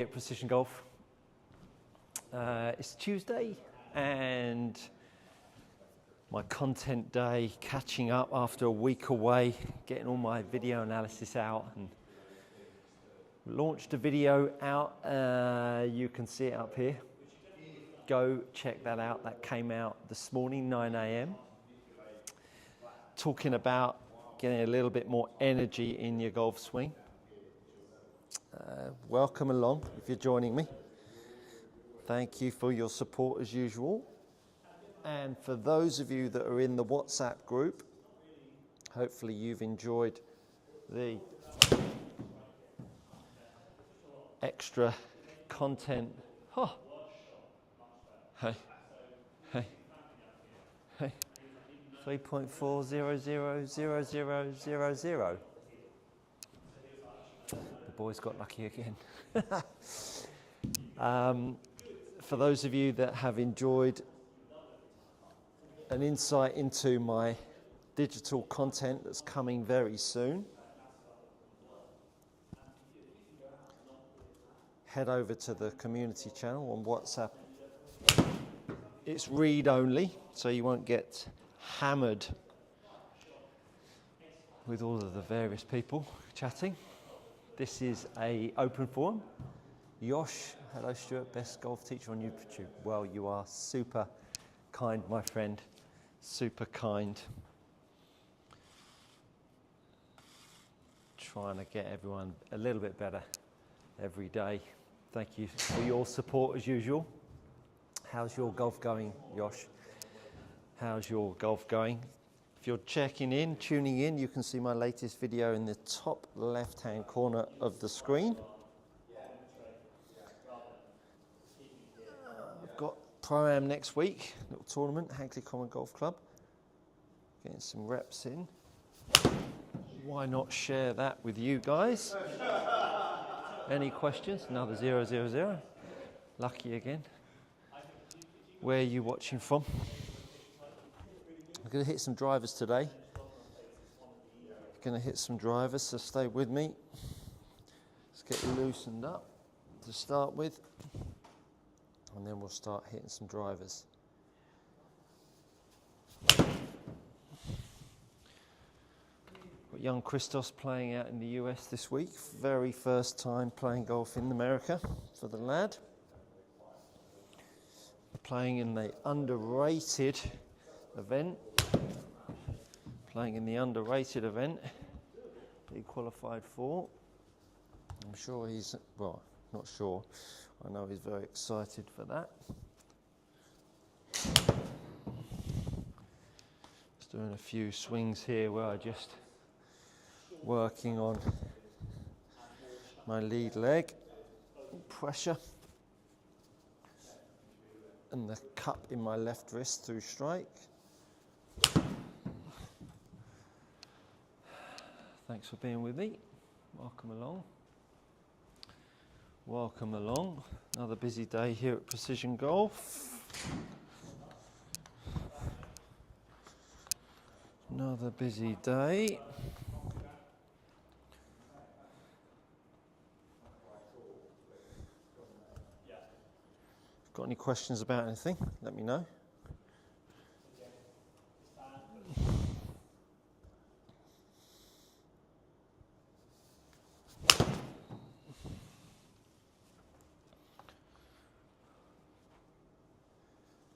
At Precision Golf. It's Tuesday and my content day, catching up after a week away, getting all my video analysis out, and launched a video out. You can see it up here. Go check that out. That came out this morning, 9 a.m. Talking about getting a little bit more energy in your golf swing. Welcome along if you're joining me. Thank you for your support as usual. And for those of you that are in the WhatsApp group, hopefully you've enjoyed the extra content. Oh. Hey, hey, hey. 3.4000000. The boys got lucky again. For those of you that have enjoyed an insight into my digital content that's coming very soon, head over to the community channel on WhatsApp. It's read only, so you won't get hammered with all of the various people chatting. This is an open forum. Yosh, hello Stuart, best golf teacher on YouTube. Well, you are super kind, my friend, super kind. Trying to get everyone a little bit better every day. Thank you for your support as usual. How's your golf going, Yosh? How's your golf going? If you're checking in, tuning in, you can see my latest video in the top left-hand corner of the screen. I've got Pro-Am next week, little tournament, Hagley Common Golf Club. Getting some reps in. Why not share that with you guys? Any questions? Another 000. Lucky again. Where are you watching from? I'm going to hit some drivers today. Going to hit some drivers, so stay with me. Let's get loosened up to start with, and then we'll start hitting some drivers. Got young Christos playing out in the US this week. Very first time playing golf in America for the lad. Playing in the underrated event. Playing in the underrated event he qualified for. I'm sure he's, well, not sure. I know he's very excited for that. Just doing a few swings here where I just working on my lead leg, pressure, and the cup in my left wrist through strike. Thanks for being with me. Welcome along. Welcome along. Another busy day here at Precision Golf. Another busy day. Got any questions about anything? Let me know.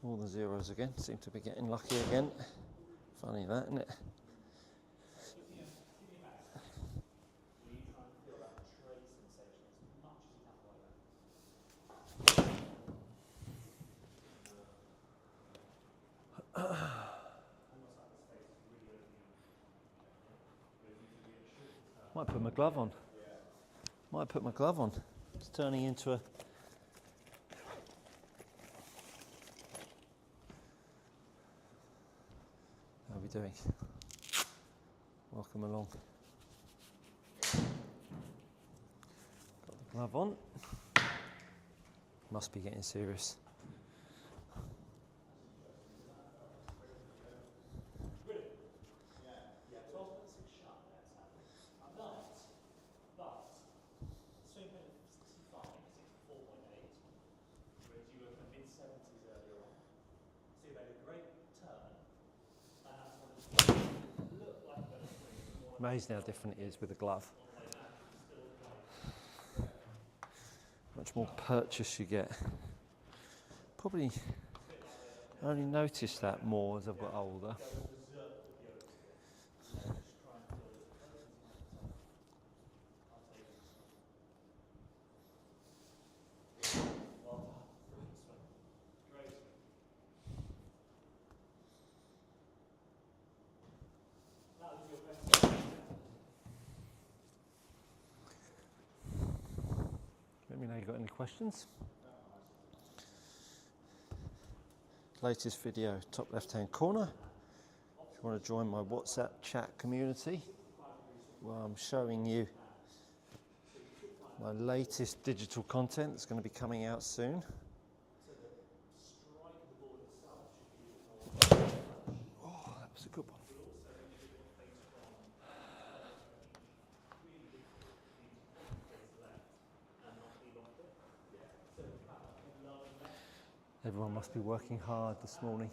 All the zeros again, seem to be getting lucky again. Funny that, isn't it? Might put my glove on. Might put my glove on. It's turning into a... How are we doing? Welcome along. Got the glove on. Must be getting serious. amazing how different it is with a glove. Much more purchase you get. Probably only noticed that more as I've got older. Let me know you got any questions. Latest video, top left hand corner. If you want to join my WhatsApp chat community, well, I'm showing you my latest digital content that's going to be coming out soon. Oh, that was a good one. Everyone must be working hard this morning.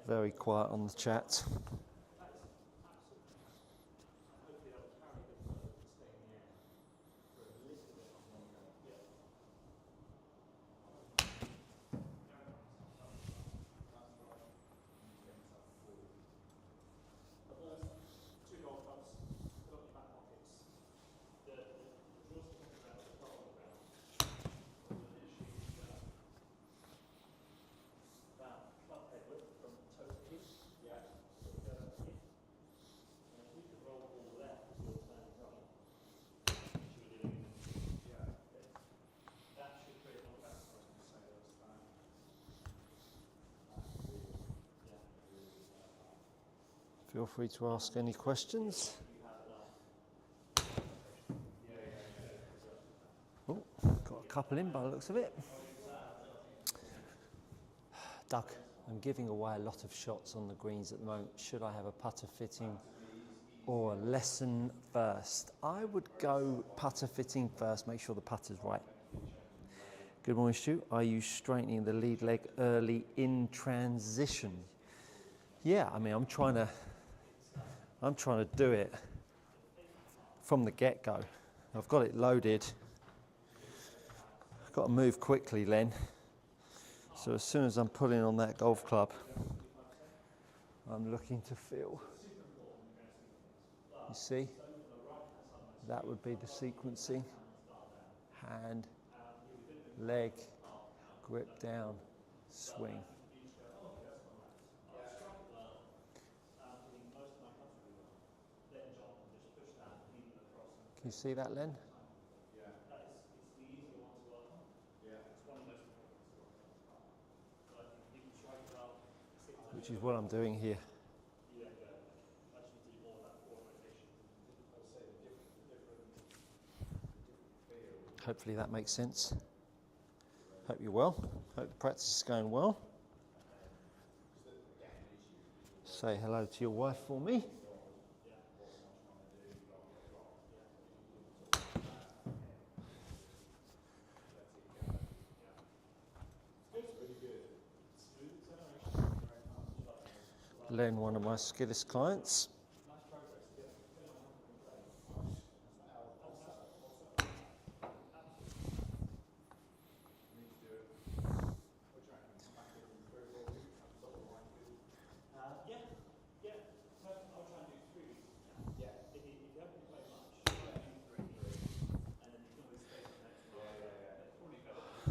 Very quiet on the chat. Feel free to ask any questions. Oh, got a couple in by the looks of it. Doug, I'm giving away a lot of shots on the greens at the moment. Should I have a putter fitting or a lesson first? I would go putter fitting first, make sure the putter's right. Good morning, Stu. Are you straightening the lead leg early in transition? Yeah, I mean, I'm trying to do it from the get-go. I've got it loaded. I've got to move quickly, Len. So as soon as I'm pulling on that golf club, I'm looking to feel. You see? That would be the sequencing. Hand, leg, grip down, swing. Can you see that, Len? Which is what I'm doing here. Hopefully that makes sense. Hope you're well. Hope the practice is going well. Say hello to your wife for me. Len, one of my skillest clients.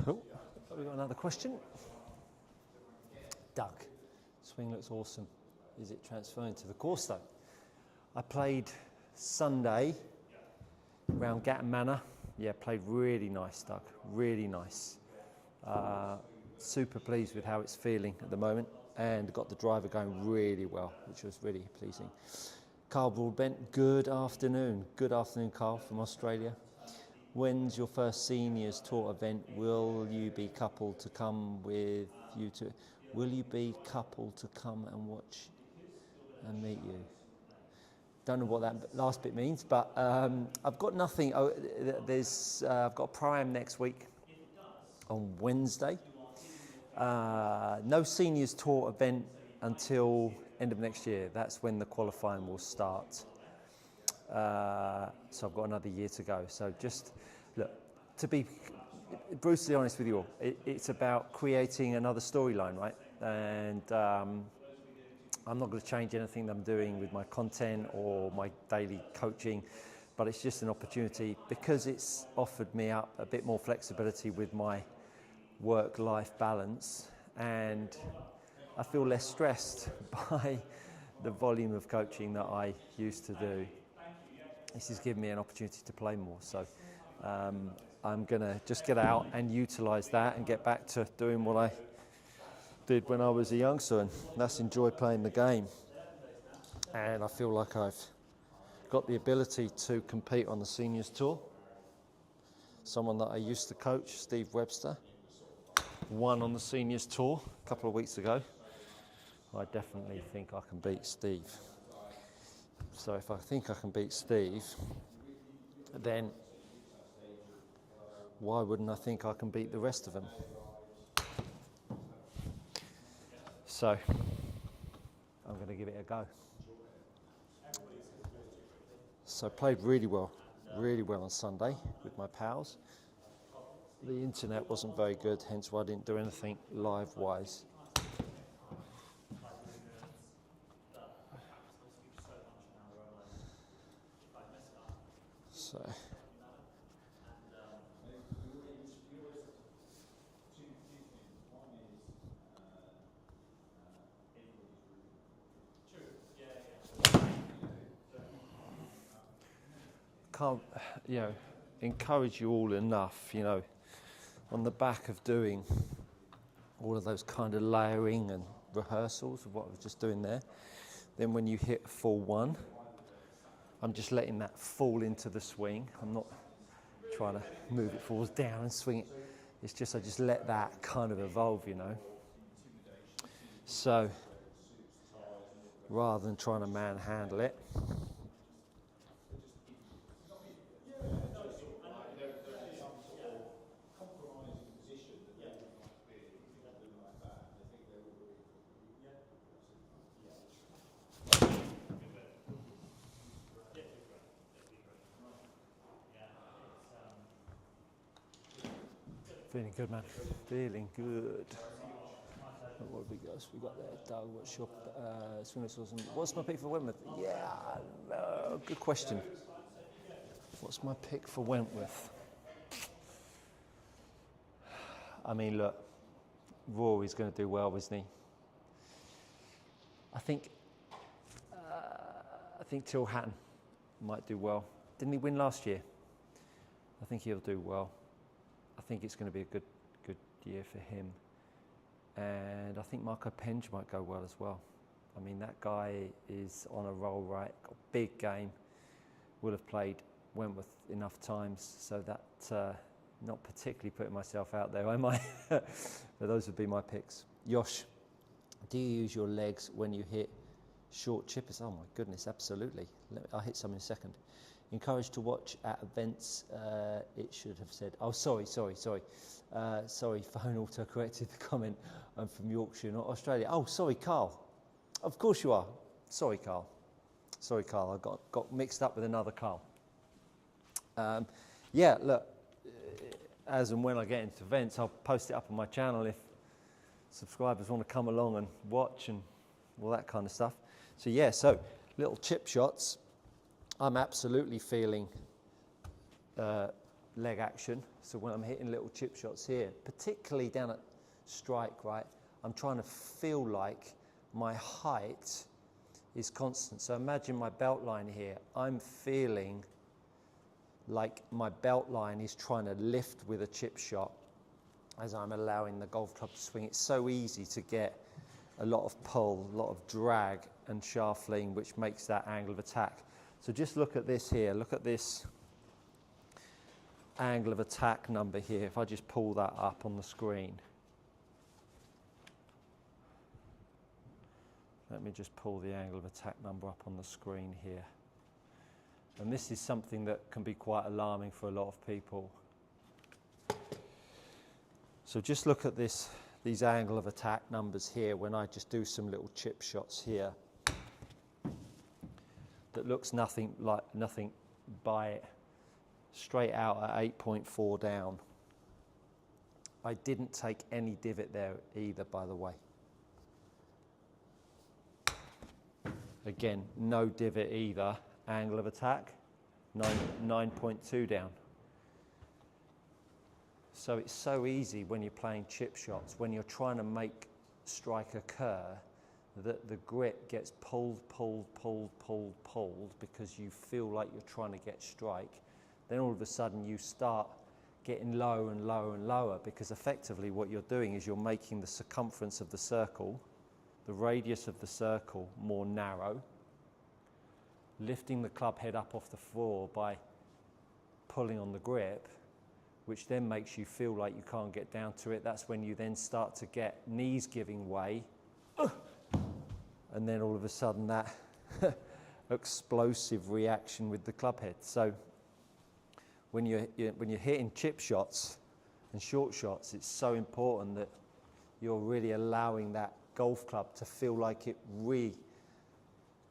Oh, have we got another question? Doug, swing looks awesome. Is it transferring to the course though? I played Sunday round Gatton Manor. Yeah, played really nice, Doug. Really nice. Super pleased with how it's feeling at the moment, and got the driver going really well, which was really pleasing. Carl Broadbent, good afternoon. Good afternoon, Carl from Australia. When's your first seniors tour event? Will you be coupled to come with you to? Will you be coupled to come and watch and meet you? Don't know what that last bit means, but I've got nothing. Oh, I've got a Pro-Am next week on Wednesday. No seniors tour event until end of next year. That's when the qualifying will start. So I've got another year to go. So just look, to be brutally honest with you all, it's about creating another storyline, right? And I'm not going to change anything that I'm doing with my content or my daily coaching, but it's just an opportunity because it's offered me up a bit more flexibility with my work-life balance, and I feel less stressed by the volume of coaching that I used to do. This has given me an opportunity to play more, so I'm going to just get out and utilise that and get back to doing what I did when I was a youngster, and that's enjoy playing the game. And I feel like I've got the ability to compete on the seniors tour. Someone that I used to coach, Steve Webster, won on the seniors tour a couple of weeks ago. I definitely think I can beat Steve. So if I think I can beat Steve, then why wouldn't I think I can beat the rest of them? So I'm going to give it a go. So I played really well on Sunday with my pals. The internet wasn't very good, hence why I didn't do anything live-wise. So can't, encourage you all enough, on the back of doing all of those kind of layering and rehearsals of what I was just doing there. Then when you hit full one, I'm just letting that fall into the swing. I'm not trying to move it forwards down and swing it. It's just, I just let that kind of evolve, So rather than trying to manhandle it, feeling good, man. Feeling good. What have we got? We got there. Doug, what's your what's my pick for Wentworth? Yeah, good question. What's my pick for Wentworth? I mean, look, Rory's going to do well, isn't he? I think Till Hatton might do well. Didn't he win last year? I think he'll do well. I think it's going to be a good year for him. And I think Marco Penge might go well as well. I mean, that guy is on a roll, right? Got a big game. Will have played Wentworth enough times, so that not particularly putting myself out there, am I? But those would be my picks. Yosh, do you use your legs when you hit short chippers? Oh my goodness, absolutely. I'll hit some in a second. Encouraged to watch at events, it should have said. Oh, sorry. Sorry, phone auto-corrected the comment. I'm from Yorkshire, not Australia. Oh, sorry, Carl. Of course you are. Sorry, Carl. I got mixed up with another Carl. Look, as and when I get into events, I'll post it up on my channel if subscribers want to come along and watch and all that kind of stuff. So little chip shots. I'm absolutely feeling leg action. So when I'm hitting little chip shots here, particularly down at strike, right, I'm trying to feel like my height is constant. So imagine my belt line here. I'm feeling like my belt line is trying to lift with a chip shot as I'm allowing the golf club to swing. It's so easy to get a lot of pull, a lot of drag and shaft lean, which makes that angle of attack. So just look at this here. Look at this angle of attack number here. If I just pull that up on the screen. Let me just pull the angle of attack number up on the screen here. And this is something that can be quite alarming for a lot of people. So just look at this these angle of attack numbers here when I just do some little chip shots here that looks nothing by it, straight out at 8.4 down. I didn't take any divot there either, by the way. Again, no divot either, angle of attack, 9.2 down. So it's so easy when you're playing chip shots, when you're trying to make strike occur, that the grip gets pulled because you feel like you're trying to get strike. Then all of a sudden you start getting lower and lower and lower, because effectively what you're doing is you're making the circumference of the circle, the radius of the circle, more narrow, lifting the club head up off the floor by pulling on the grip, which then makes you feel like you can't get down to it. That's when you then start to get knees giving way, and then all of a sudden that explosive reaction with the club head. So when you're hitting chip shots and short shots, it's so important that you're really allowing that golf club to feel like it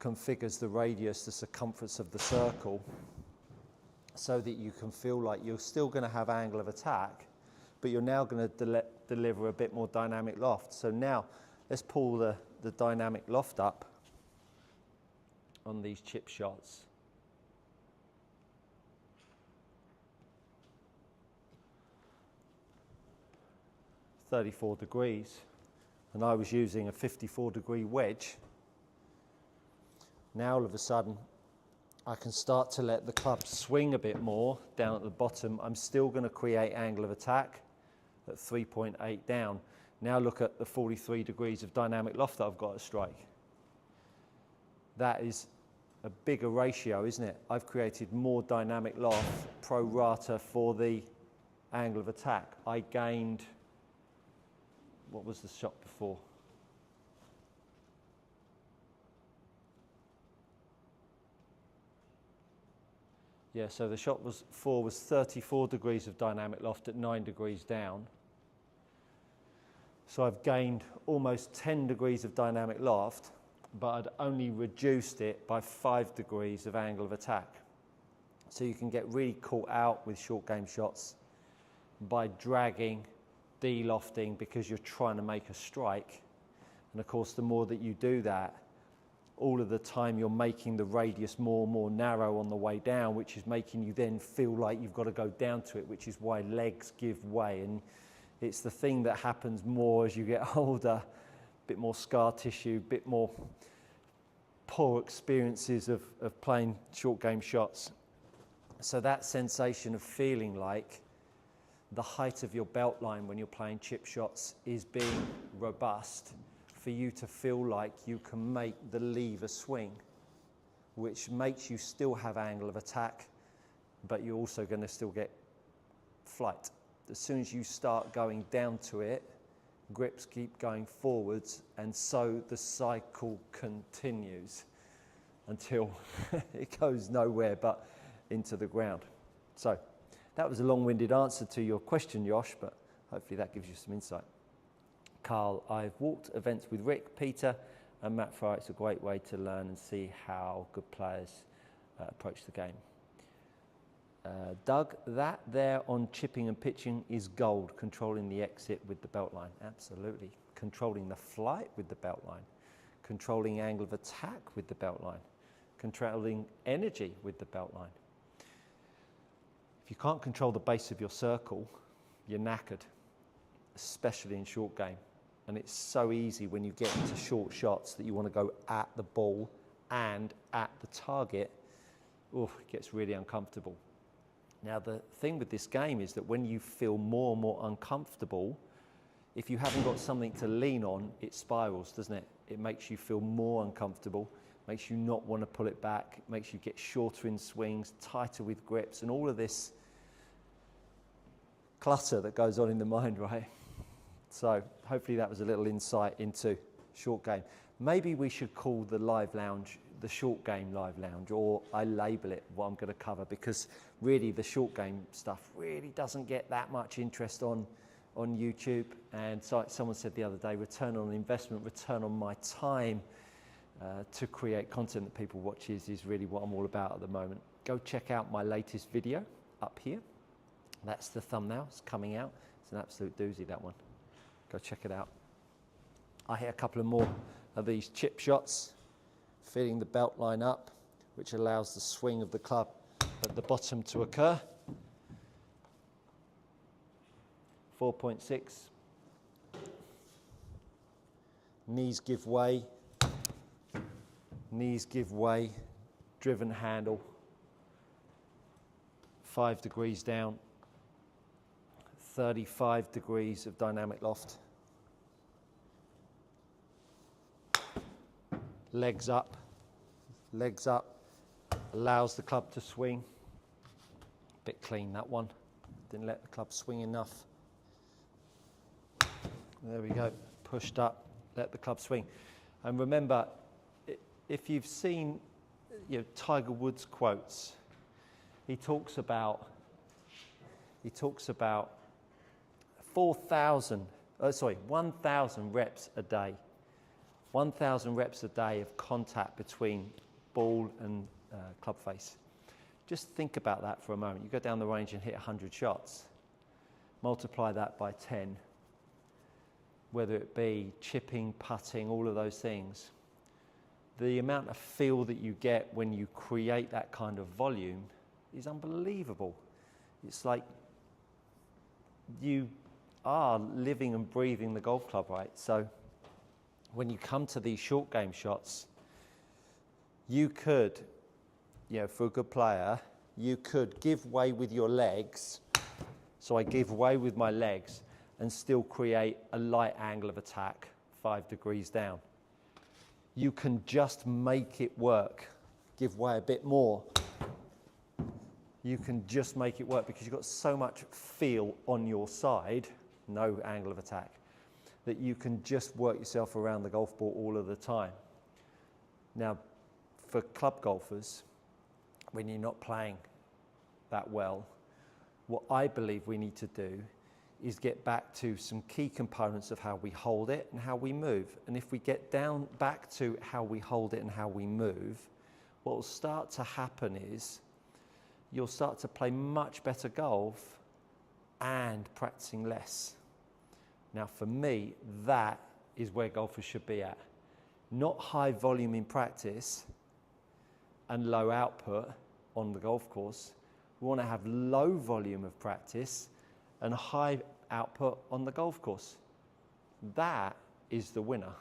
reconfigures the radius, the circumference of the circle, so that you can feel like you're still going to have angle of attack, but you're now going to deliver a bit more dynamic loft. So now let's pull the dynamic loft up on these chip shots. $34, and I was using a 54-degree wedge. Now all of a sudden I can start to let the club swing a bit more down at the bottom. I'm still going to create angle of attack at 3.8 down. Now look at the 43 degrees of dynamic loft that I've got to strike. That is a bigger ratio, isn't it? I've created more dynamic loft pro rata for the angle of attack. I gained, what was the shot before? Yeah, so the shot was 34 degrees of dynamic loft at 9 degrees down. So I've gained almost 10 degrees of dynamic loft, but I'd only reduced it by 5 degrees of angle of attack. So you can get really caught out with short game shots by dragging, de-lofting, because you're trying to make a strike. And of course, the more that you do that, all of the time you're making the radius more and more narrow on the way down, which is making you then feel like you've got to go down to it, which is why legs give way. And it's the thing that happens more as you get older, a bit more scar tissue, a bit more poor experiences of playing short game shots. So that sensation of feeling like the height of your belt line when you're playing chip shots is being robust, for you to feel like you can make the lever swing, which makes you still have angle of attack, but you're also going to still get flight. As soon as you start going down to it, grips keep going forwards, and so the cycle continues until it goes nowhere but into the ground. So that was a long-winded answer to your question, Josh, but hopefully that gives you some insight. Carl, I've walked events with Rick, Peter, and Matt Fryer. It's a great way to learn and see how good players approach the game. Doug, that there on chipping and pitching is gold, controlling the exit with the belt line. Absolutely. Controlling the flight with the belt line. Controlling angle of attack with the belt line. Controlling energy with the belt line. If you can't control the base of your circle, you're knackered, especially in short game. And it's so easy when you get into short shots that you want to go at the ball and at the target. It gets really uncomfortable. Now, the thing with this game is that when you feel more and more uncomfortable, if you haven't got something to lean on, it spirals, doesn't it? It makes you feel more uncomfortable, makes you not want to pull it back, makes you get shorter in swings, tighter with grips, and all of this clutter that goes on in the mind, right? So hopefully that was a little insight into short game. Maybe we should call the live lounge the short game live lounge, or I label it what I'm going to cover, because really the short game stuff really doesn't get that much interest on on YouTube, and so, someone said the other day, return on investment, return on my time to create content that people watch is really what I'm all about at the moment. Go check out my latest video up here. That's the thumbnail, it's coming out. It's an absolute doozy, that one. Go check it out. I hit a couple of more of these chip shots, feeding the belt line up, which allows the swing of the club at the bottom to occur. 4.6. Knees give way. Knees give way. Driven handle. 5 degrees down. 35 degrees of dynamic loft. Legs up. Legs up. Allows the club to swing. Bit clean, that one. Didn't let the club swing enough. There we go. Pushed up. Let the club swing. And remember, if you've seen Tiger Woods quotes, he talks about 1,000 reps a day. 1,000 reps a day of contact between ball and club face. Just think about that for a moment. You go down the range and hit 100 shots. Multiply that by 10. Whether it be chipping, putting, all of those things. The amount of feel that you get when you create that kind of volume is unbelievable. It's like you are living and breathing the golf club, right? So when you come to these short game shots, you could, for a good player, you could give way with your legs. So I give way with my legs and still create a light angle of attack, 5 degrees down. You can just make it work. Give way a bit more. You can just make it work because you've got so much feel on your side, no angle of attack, that you can just work yourself around the golf ball all of the time. Now, for club golfers, when you're not playing that well, what I believe we need to do is get back to some key components of how we hold it and how we move. And if we get down back to how we hold it and how we move, what will start to happen is you'll start to play much better golf and practicing less. Now for me, that is where golfers should be at. Not high volume in practice and low output on the golf course. We want to have low volume of practice and high output on the golf course. That is the winner.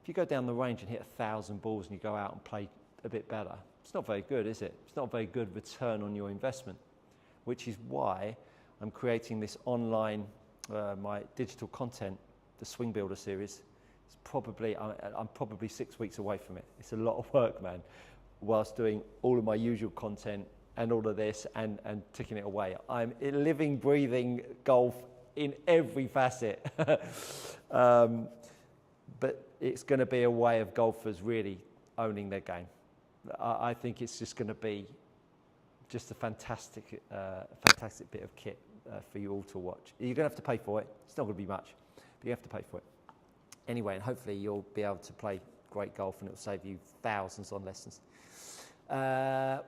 If you go down the range and hit 1,000 balls and you go out and play a bit better, it's not very good, is it? It's not a very good return on your investment, which is why I'm creating this online, my digital content, the Swing Builder series. It's probably, I'm probably 6 weeks away from it. It's a lot of work, man, whilst doing all of my usual content and all of this and ticking it away. I'm living, breathing golf in every facet. But it's going to be a way of golfers really owning their game. I think it's just going to be just a fantastic bit of kit for you all to watch. You're going to have to pay for it. It's not going to be much, but you have to pay for it. Anyway, and hopefully you'll be able to play great golf and it'll save you thousands on lessons.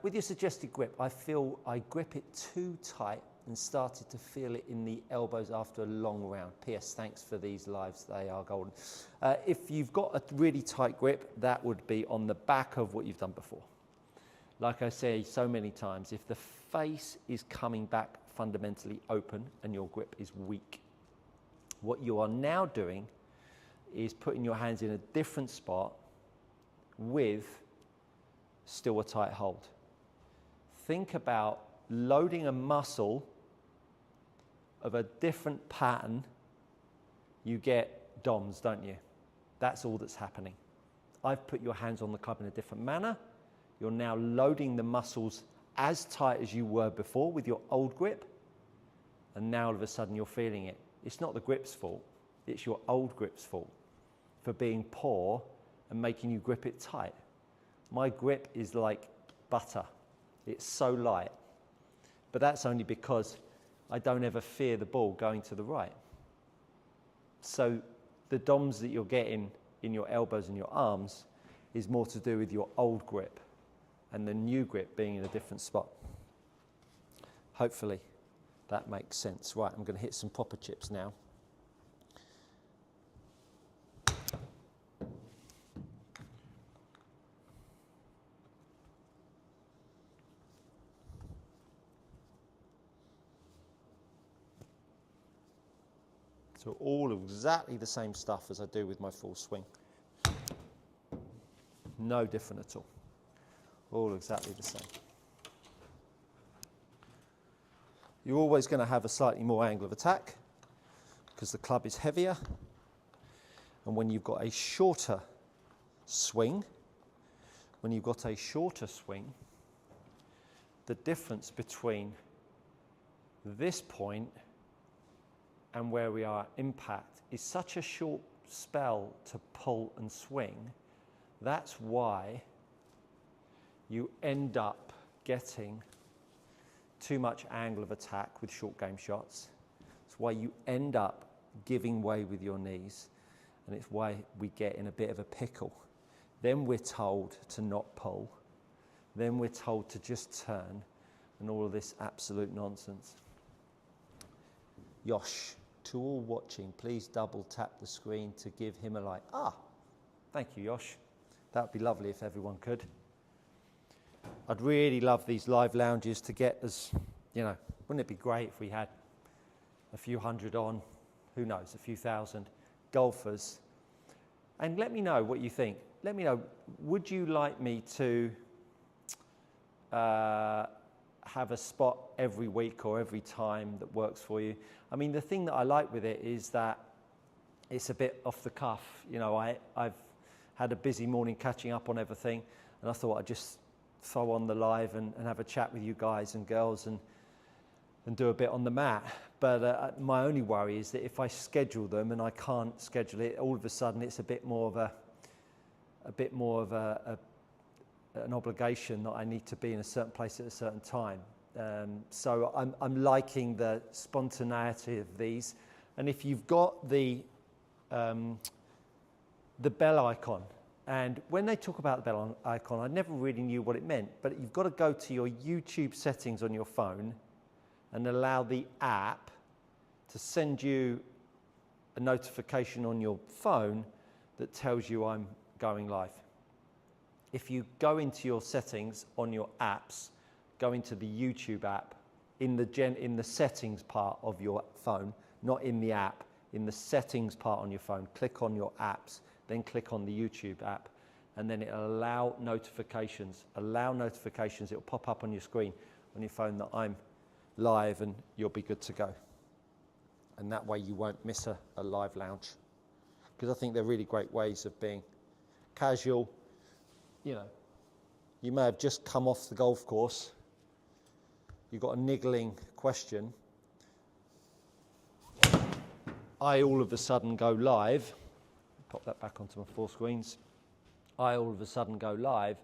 With your suggested grip, I feel I grip it too tight and started to feel it in the elbows after a long round. P.S. Thanks for these lives, they are golden. If you've got a really tight grip, that would be on the back of what you've done before. Like I say so many times, if the face is coming back fundamentally open and your grip is weak, what you are now doing is putting your hands in a different spot with still a tight hold. Think about loading a muscle of a different pattern. You get DOMs, don't you? That's all that's happening. I've put your hands on the club in a different manner. You're now loading the muscles as tight as you were before with your old grip, and now all of a sudden you're feeling it. It's not the grip's fault, it's your old grip's fault for being poor and making you grip it tight. My grip is like butter. It's so light. But that's only because I don't ever fear the ball going to the right. So the DOMs that you're getting in your elbows and your arms is more to do with your old grip and the new grip being in a different spot. Hopefully that makes sense. Right, I'm going to hit some proper chips now. So all exactly the same stuff as I do with my full swing. No different at all. All exactly the same. You're always going to have a slightly more angle of attack because the club is heavier. And when you've got a shorter swing, the difference between this point and where we are at impact is such a short spell to pull and swing. That's why you end up getting too much angle of attack with short game shots. It's why you end up giving way with your knees, and it's why we get in a bit of a pickle. Then we're told to not pull. Then we're told to just turn, and all of this absolute nonsense. Yosh, to all watching, please double tap the screen to give him a like. Ah, thank you, Yosh. That would be lovely if everyone could. I'd really love these live lounges to get as, wouldn't it be great if we had a few hundred on, who knows, a few thousand golfers. And let me know what you think. Let me know, would you like me to have a spot every week or every time that works for you? I mean, the thing that I like with it is that it's a bit off the cuff. I've had a busy morning catching up on everything, and I thought I'd just throw on the live and have a chat with you guys and girls and do a bit on the mat. But my only worry is that if I schedule them and I can't schedule it, all of a sudden it's a bit more of an obligation that I need to be in a certain place at a certain time. So I'm liking the spontaneity of these. And if you've got the bell icon, and when they talk about the bell icon, I never really knew what it meant, but you've got to go to your YouTube settings on your phone and allow the app to send you a notification on your phone that tells you I'm going live. If you go into your settings on your apps, go into the YouTube app, in the settings part of your phone, not in the app, in the settings part on your phone, click on your apps, then click on the YouTube app, and then it'll allow notifications. It'll pop up on your screen on your phone that I'm live, and you'll be good to go. And that way you won't miss a live lounge. Because I think they're really great ways of being casual. You may have just come off the golf course. You've got a niggling question. I all of a sudden go live. Pop that back onto my 4 screens. I all of a sudden go live,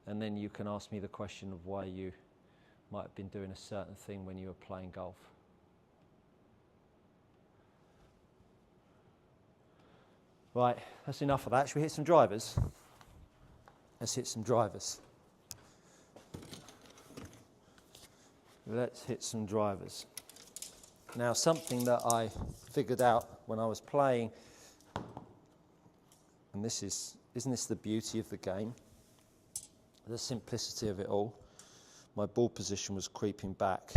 and then you can ask me the question of why you might have been doing a certain thing when you were playing golf. Right, that's enough of that. Should we hit some drivers? Let's hit some drivers. Let's hit some drivers. Now, something that I figured out when I was playing, and isn't this the beauty of the game? The simplicity of it all. My ball position was creeping back.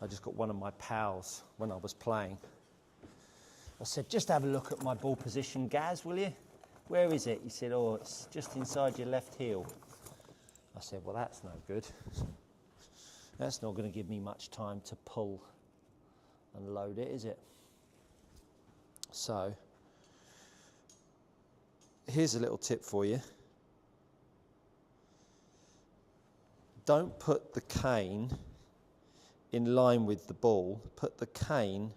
I just got one of my pals when I was playing. I said, just have a look at my ball position, Gaz, will you? Where is it? He said, oh, it's just inside your left heel. I said, well, that's no good. That's not going to give me much time to pull and load it, is it? So, here's a little tip for you. Don't put the cane in line with the ball. Put the cane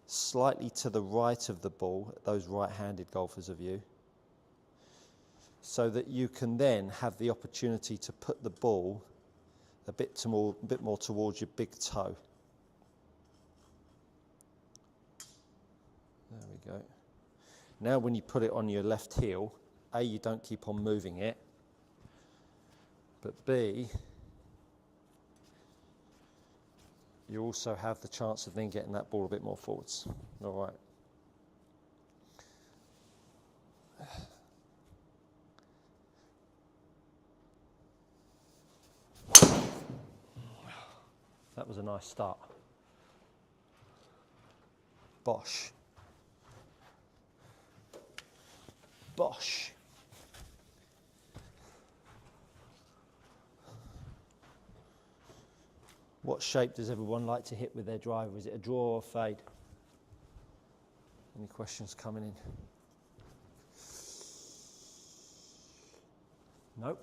slightly to the right of the ball, those right-handed golfers of you, so that you can then have the opportunity to put the ball a bit more towards your big toe. you go. Now when you put it on your left heel, A, you don't keep on moving it, but B, you also have the chance of then getting that ball a bit more forwards. All right. That was a nice start. Bosh. Bosh. What shape does everyone like to hit with their driver? Is it a draw or a fade? Any questions coming in? Nope.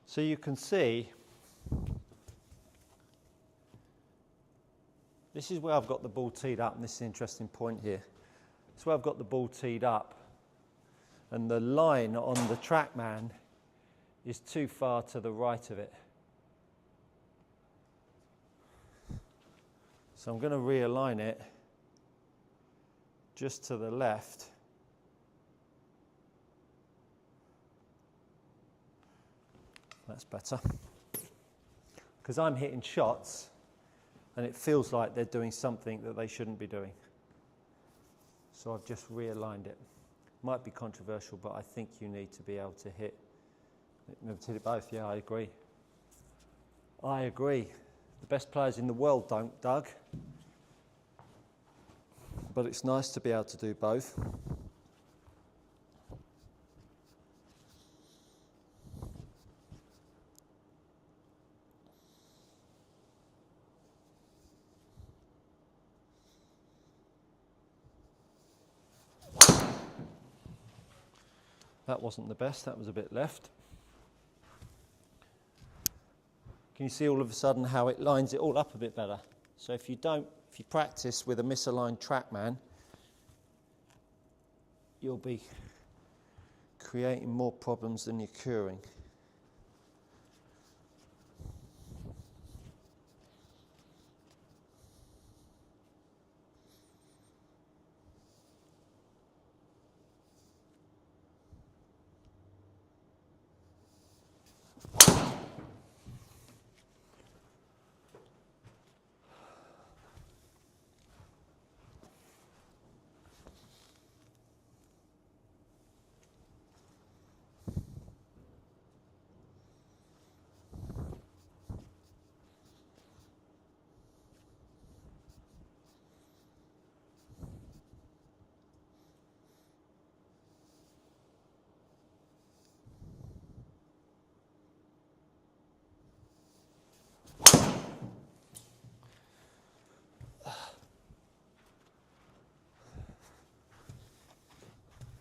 So you can see, this is where I've got the ball teed up, and this is an interesting point here. This is where I've got the ball teed up, and the line on the TrackMan is too far to the right of it. So I'm going to realign it just to the left. That's better. Because I'm hitting shots and it feels like they're doing something that they shouldn't be doing. So I've just realigned it. Might be controversial, but I think you need to be able to hit it both. Yeah, I agree. I agree. The best players in the world don't, Doug. But it's nice to be able to do both. That wasn't the best, that was a bit left. Can you see all of a sudden how it lines it all up a bit better? So if you practice with a misaligned TrackMan, you'll be creating more problems than you're curing.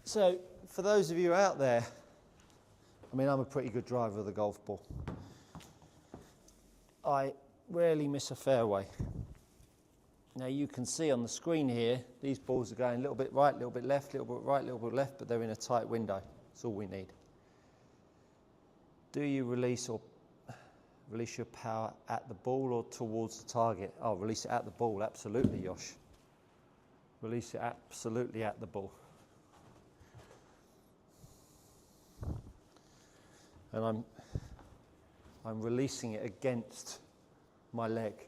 So, for those of you out there, I mean, I'm a pretty good driver of the golf ball. I rarely miss a fairway. Now you can see on the screen here, these balls are going a little bit right, a little bit left, a little bit right, a little bit left, but they're in a tight window. That's all we need. Do you release your power at the ball or towards the target? Oh, release it at the ball, absolutely, Yosh. Release it absolutely at the ball. And I'm releasing it against my leg. Can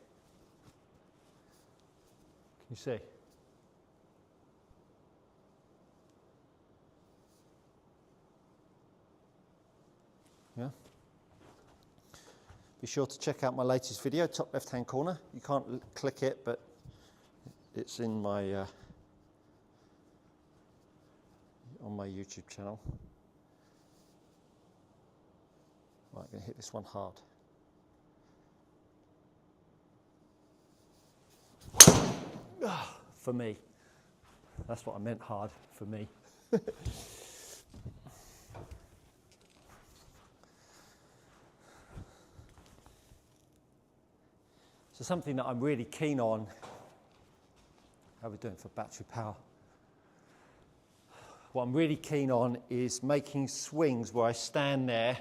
you see? Yeah? Be sure to check out my latest video, top left-hand corner. You can't click it, but it's in my on my YouTube channel. Right, I'm going to hit this one hard. For me. That's what I meant, hard for me. So something that I'm really keen on, how are we doing for battery power? What I'm really keen on is making swings where I stand there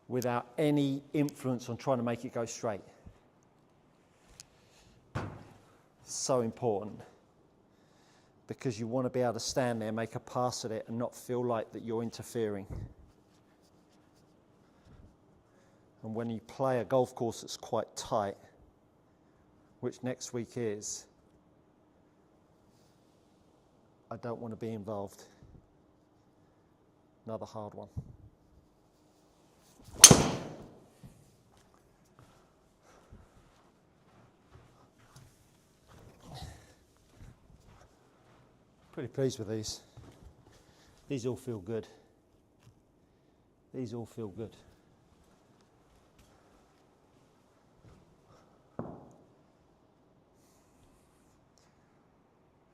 without any influence on trying to make it go straight. So important, because you want to be able to stand there, make a pass at it and not feel like that you're interfering. And when you play a golf course that's quite tight, which next week is, I don't want to be involved. Another hard one. Pretty pleased with these. These all feel good. These all feel good.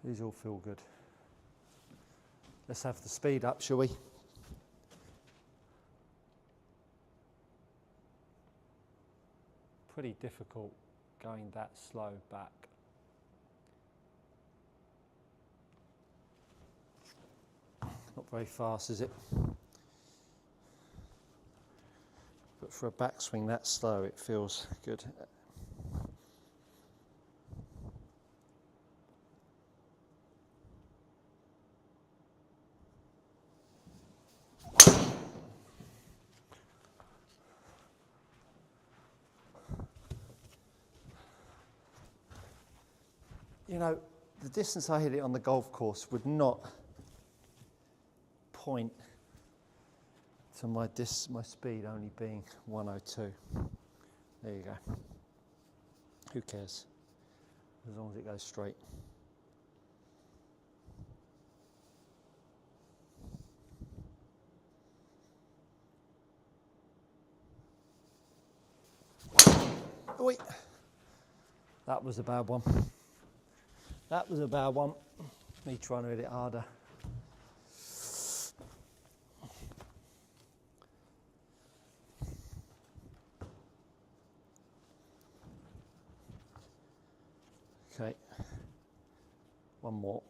These all feel good. Let's have the speed up, shall we? Pretty difficult going that slow back. Not very fast, is it? But for a backswing that slow, it feels good. You know, the distance I hit it on the golf course would not point to my speed only being 102. There you go. Who cares? As long as it goes straight. Oi. That was a bad one. That was a bad one. Me trying to hit it harder. Okay, one more.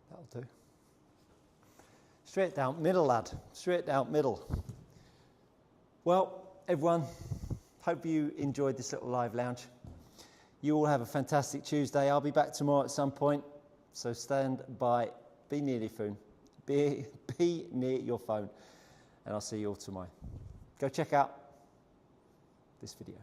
That'll do. Straight down middle, lad. Straight down middle. Well, everyone, hope you enjoyed this little live lounge. You all have a fantastic Tuesday. I'll be back tomorrow at some point, so stand by. Be near your phone. Be near your phone, and I'll see you all tomorrow. Go check out this video.